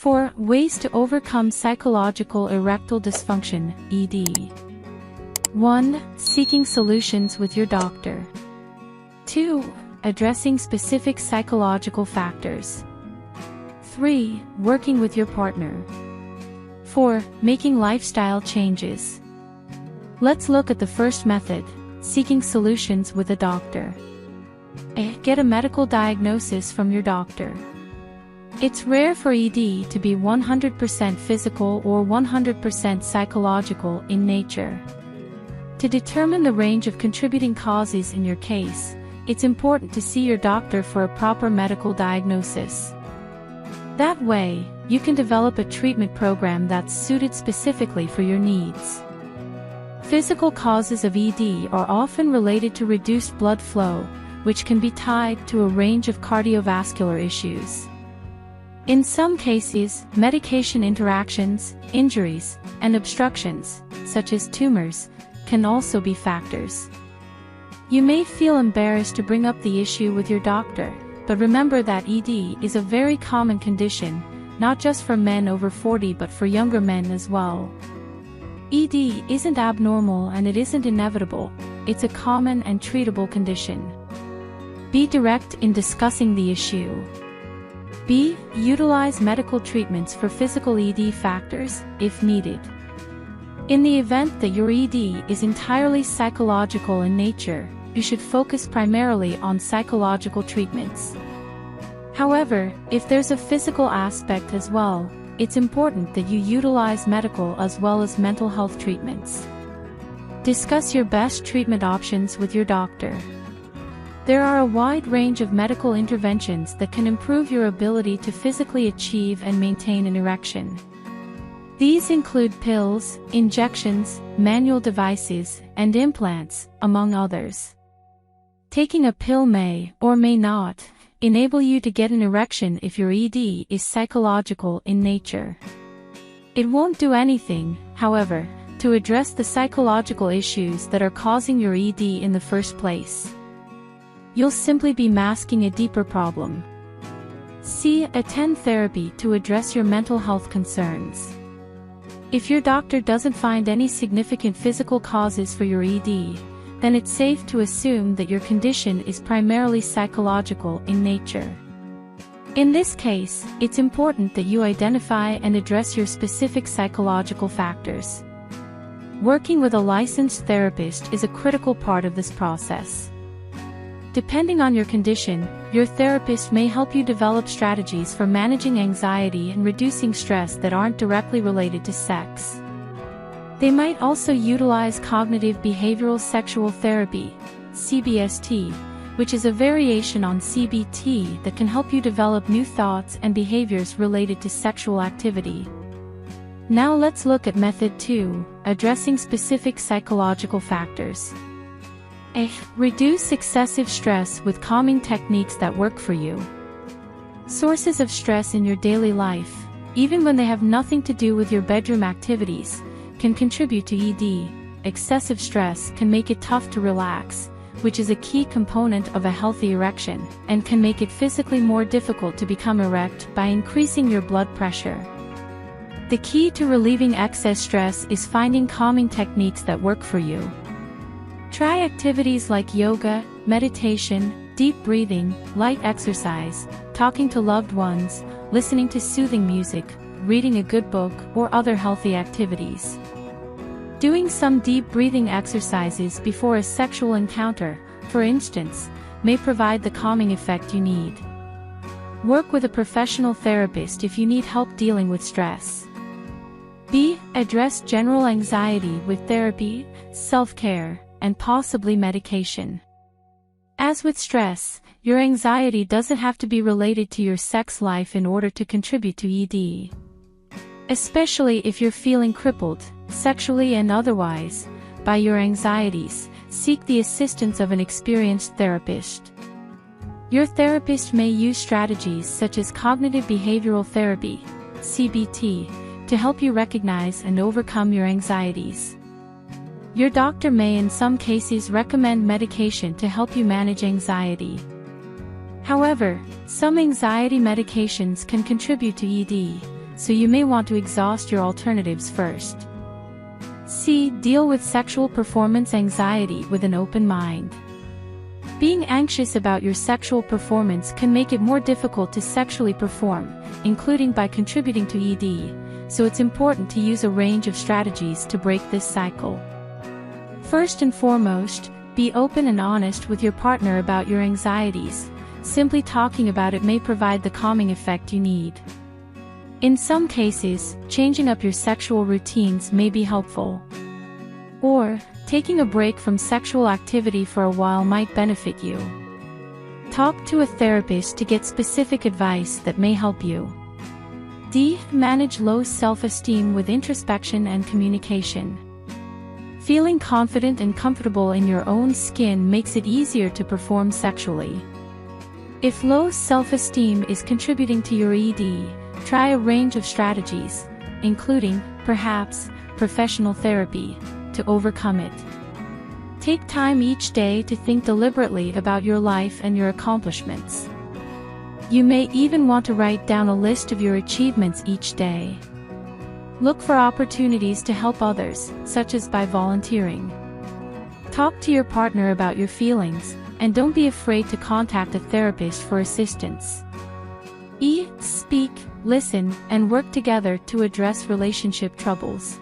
4. Ways to overcome psychological erectile dysfunction, ED. 1. Seeking solutions with your doctor. 2. Addressing specific psychological factors. 3. Working with your partner. 4. Making lifestyle changes. Let's look at the first method, seeking solutions with a doctor. A. Get a medical diagnosis from your doctor. It's rare for ED to be 100% physical or 100% psychological in nature. To determine the range of contributing causes in your case, it's important to see your doctor for a proper medical diagnosis. That way, you can develop a treatment program that's suited specifically for your needs. Physical causes of ED are often related to reduced blood flow, which can be tied to a range of cardiovascular issues. In some cases, medication interactions, injuries, and obstructions, such as tumors, can also be factors. You may feel embarrassed to bring up the issue with your doctor, but remember that ED is a very common condition, not just for men over 40 but for younger men as well. ED isn't abnormal and it isn't inevitable, it's a common and treatable condition. Be direct in discussing the issue. B. Utilize medical treatments for physical ED factors, if needed. In the event that your ED is entirely psychological in nature, you should focus primarily on psychological treatments. However, if there's a physical aspect as well, it's important that you utilize medical as well as mental health treatments. Discuss your best treatment options with your doctor. There are a wide range of medical interventions that can improve your ability to physically achieve and maintain an erection. These include pills, injections, manual devices, and implants, among others. Taking a pill may, or may not, enable you to get an erection if your ED is psychological in nature. It won't do anything, however, to address the psychological issues that are causing your ED in the first place. You'll simply be masking a deeper problem. C. Attend therapy to address your mental health concerns. If your doctor doesn't find any significant physical causes for your ED, then it's safe to assume that your condition is primarily psychological in nature. In this case, it's important that you identify and address your specific psychological factors. Working with a licensed therapist is a critical part of this process. Depending on your condition, your therapist may help you develop strategies for managing anxiety and reducing stress that aren't directly related to sex. They might also utilize cognitive behavioral sexual therapy, CBST, which is a variation on CBT that can help you develop new thoughts and behaviors related to sexual activity. Now let's look at method 2, addressing specific psychological factors. A. Reduce excessive stress with calming techniques that work for you. Sources of stress in your daily life, even when they have nothing to do with your bedroom activities, can contribute to ED. Excessive stress can make it tough to relax, which is a key component of a healthy erection, and can make it physically more difficult to become erect by increasing your blood pressure. The key to relieving excess stress is finding calming techniques that work for you. Try activities like yoga, meditation, deep breathing, light exercise, talking to loved ones, listening to soothing music, reading a good book, or other healthy activities. Doing some deep breathing exercises before a sexual encounter, for instance, may provide the calming effect you need. Work with a professional therapist if you need help dealing with stress. B. Address general anxiety with therapy, self-care, and possibly medication. As with stress, your anxiety doesn't have to be related to your sex life in order to contribute to ED. Especially if you're feeling crippled, sexually and otherwise, by your anxieties, seek the assistance of an experienced therapist. Your therapist may use strategies such as cognitive behavioral therapy, CBT, to help you recognize and overcome your anxieties. Your doctor may in some cases recommend medication to help you manage anxiety. However, some anxiety medications can contribute to ED, so you may want to exhaust your alternatives first. C. Deal with sexual performance anxiety with an open mind. Being anxious about your sexual performance can make it more difficult to sexually perform, including by contributing to ED, so it's important to use a range of strategies to break this cycle. First and foremost, be open and honest with your partner about your anxieties. Simply talking about it may provide the calming effect you need. In some cases, changing up your sexual routines may be helpful. Or, taking a break from sexual activity for a while might benefit you. Talk to a therapist to get specific advice that may help you. D. Manage low self-esteem with introspection and communication. Feeling confident and comfortable in your own skin makes it easier to perform sexually. If low self-esteem is contributing to your ED, try a range of strategies, including, perhaps, professional therapy, to overcome it. Take time each day to think deliberately about your life and your accomplishments. You may even want to write down a list of your achievements each day. Look for opportunities to help others, such as by volunteering. Talk to your partner about your feelings, and don't be afraid to contact a therapist for assistance. E. Speak, listen, and work together to address relationship troubles.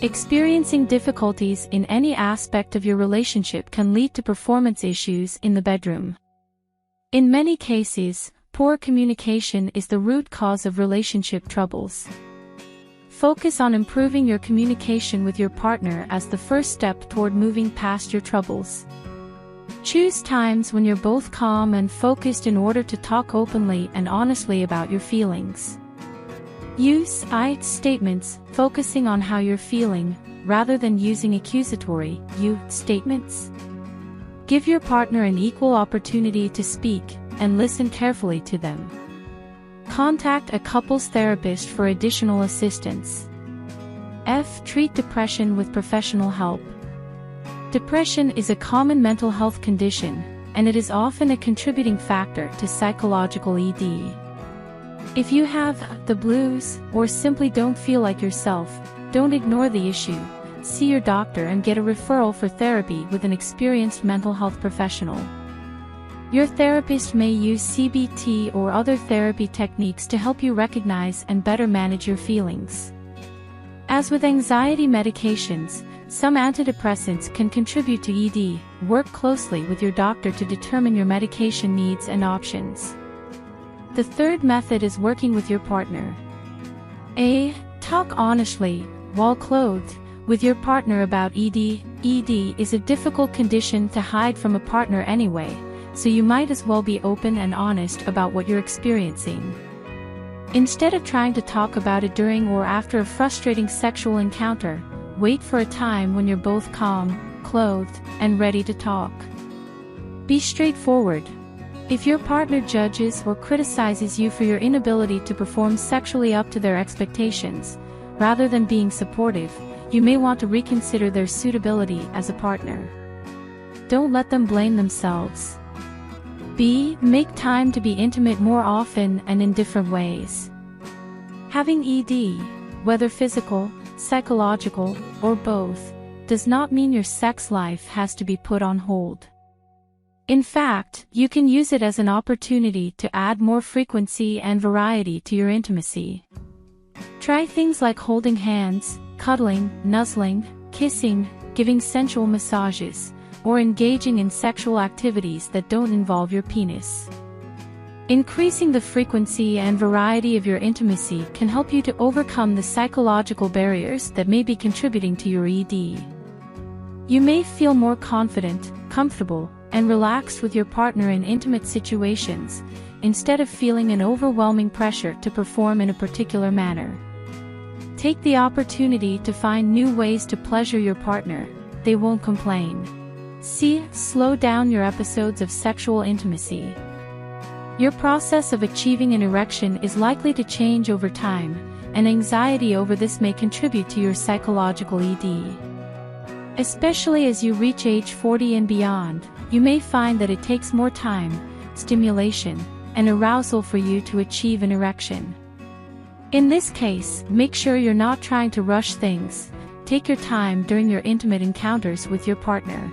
Experiencing difficulties in any aspect of your relationship can lead to performance issues in the bedroom. In many cases, poor communication is the root cause of relationship troubles. Focus on improving your communication with your partner as the first step toward moving past your troubles. Choose times when you're both calm and focused in order to talk openly and honestly about your feelings. Use I statements, focusing on how you're feeling, rather than using accusatory you statements. Give your partner an equal opportunity to speak, and listen carefully to them. Contact a couples therapist for additional assistance. F. Treat depression with professional help. Depression is a common mental health condition, and it is often a contributing factor to psychological ED. If you have the blues, or simply don't feel like yourself, don't ignore the issue. See your doctor and get a referral for therapy with an experienced mental health professional. Your therapist may use CBT or other therapy techniques to help you recognize and better manage your feelings. As with anxiety medications, some antidepressants can contribute to ED. Work closely with your doctor to determine your medication needs and options. The third method is working with your partner. A. Talk honestly, while clothed, with your partner about ED. ED is a difficult condition to hide from a partner anyway, so you might as well be open and honest about what you're experiencing. Instead of trying to talk about it during or after a frustrating sexual encounter, wait for a time when you're both calm, clothed, and ready to talk. Be straightforward. If your partner judges or criticizes you for your inability to perform sexually up to their expectations, rather than being supportive, you may want to reconsider their suitability as a partner. Don't let them blame themselves. B. Make time to be intimate more often and in different ways. Having ED, whether physical, psychological, or both, does not mean your sex life has to be put on hold. In fact, you can use it as an opportunity to add more frequency and variety to your intimacy. Try things like holding hands, cuddling, nuzzling, kissing, giving sensual massages, or engaging in sexual activities that don't involve your penis. Increasing the frequency and variety of your intimacy can help you to overcome the psychological barriers that may be contributing to your ED. You may feel more confident, comfortable, and relaxed with your partner in intimate situations, instead of feeling an overwhelming pressure to perform in a particular manner. Take the opportunity to find new ways to pleasure your partner. They won't complain. C. Slow down your episodes of sexual intimacy. Your process of achieving an erection is likely to change over time, and anxiety over this may contribute to your psychological ED. Especially as you reach age 40 and beyond, you may find that it takes more time, stimulation, and arousal for you to achieve an erection. In this case, make sure you're not trying to rush things. Take your time during your intimate encounters with your partner.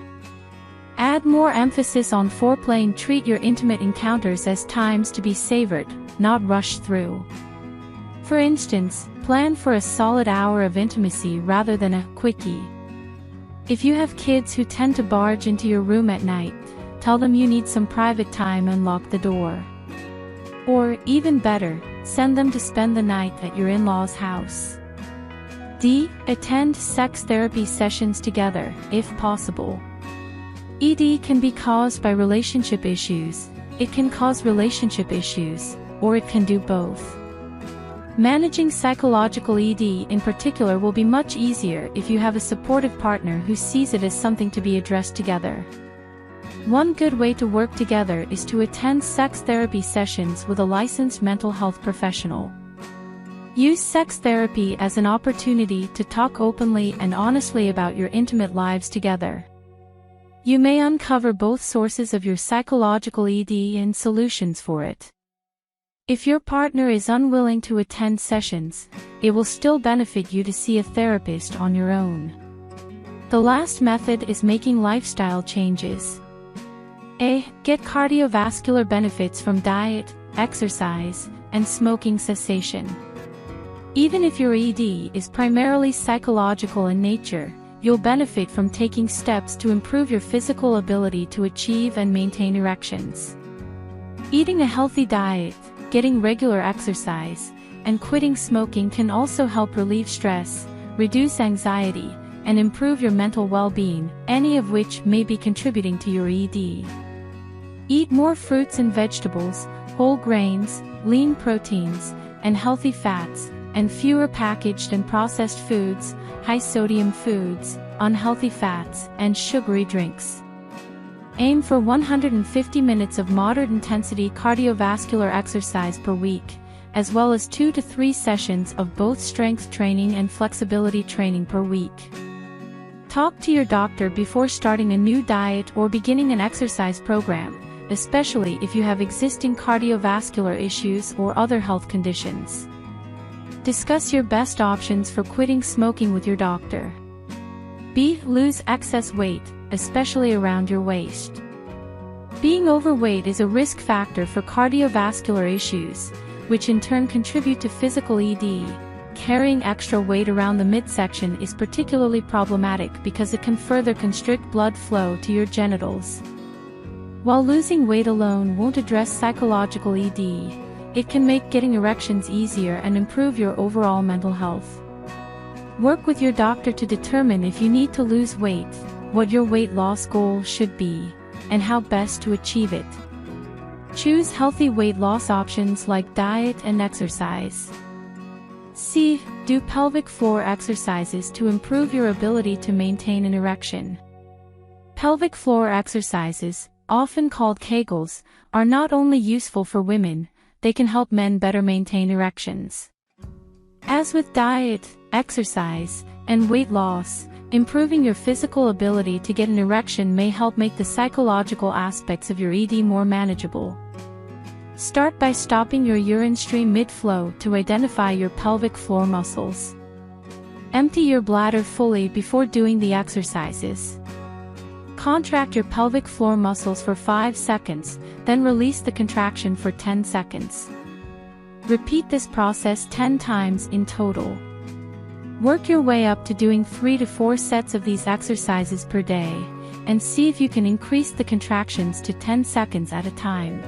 Add more emphasis on foreplay and treat your intimate encounters as times to be savored, not rushed through. For instance, plan for a solid hour of intimacy rather than a quickie. If you have kids who tend to barge into your room at night, tell them you need some private time and lock the door. Or, even better, send them to spend the night at your in-laws' house. D. Attend sex therapy sessions together, if possible. ED can be caused by relationship issues, it can cause relationship issues, or it can do both. Managing psychological ED in particular will be much easier if you have a supportive partner who sees it as something to be addressed together. One good way to work together is to attend sex therapy sessions with a licensed mental health professional. Use sex therapy as an opportunity to talk openly and honestly about your intimate lives together. You may uncover both sources of your psychological ED and solutions for it. If your partner is unwilling to attend sessions, it will still benefit you to see a therapist on your own. The last method is making lifestyle changes. A. Get cardiovascular benefits from diet, exercise, and smoking cessation. Even if your ED is primarily psychological in nature, you'll benefit from taking steps to improve your physical ability to achieve and maintain erections. Eating a healthy diet, getting regular exercise, and quitting smoking can also help relieve stress, reduce anxiety, and improve your mental well-being, any of which may be contributing to your ED. Eat more fruits and vegetables, whole grains, lean proteins, and healthy fats, and fewer packaged and processed foods, high-sodium foods, unhealthy fats, and sugary drinks. Aim for 150 minutes of moderate-intensity cardiovascular exercise per week, as well as 2 to 3 sessions of both strength training and flexibility training per week. Talk to your doctor before starting a new diet or beginning an exercise program, especially if you have existing cardiovascular issues or other health conditions. Discuss your best options for quitting smoking with your doctor. B. Lose excess weight, especially around your waist. Being overweight is a risk factor for cardiovascular issues, which in turn contribute to physical ED. Carrying extra weight around the midsection is particularly problematic because it can further constrict blood flow to your genitals. While losing weight alone won't address psychological ED, it can make getting erections easier and improve your overall mental health. Work with your doctor to determine if you need to lose weight, what your weight loss goal should be, and how best to achieve it. Choose healthy weight loss options like diet and exercise. C. Do pelvic floor exercises to improve your ability to maintain an erection. Pelvic floor exercises, often called Kegels, are not only useful for women, they can help men better maintain erections. As with diet, exercise, and weight loss, improving your physical ability to get an erection may help make the psychological aspects of your ED more manageable. Start by stopping your urine stream mid-flow to identify your pelvic floor muscles. Empty your bladder fully before doing the exercises. Contract your pelvic floor muscles for 5 seconds, then release the contraction for 10 seconds. Repeat this process 10 times in total. Work your way up to doing 3 to 4 sets of these exercises per day, and see if you can increase the contractions to 10 seconds at a time.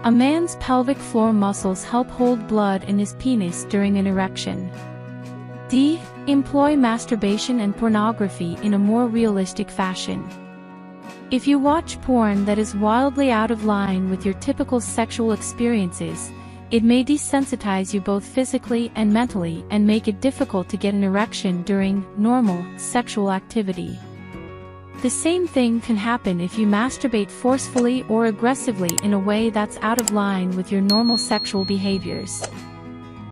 A man's pelvic floor muscles help hold blood in his penis during an erection. D. Employ masturbation and pornography in a more realistic fashion. If you watch porn that is wildly out of line with your typical sexual experiences, it may desensitize you both physically and mentally and make it difficult to get an erection during normal sexual activity. The same thing can happen if you masturbate forcefully or aggressively in a way that's out of line with your normal sexual behaviors.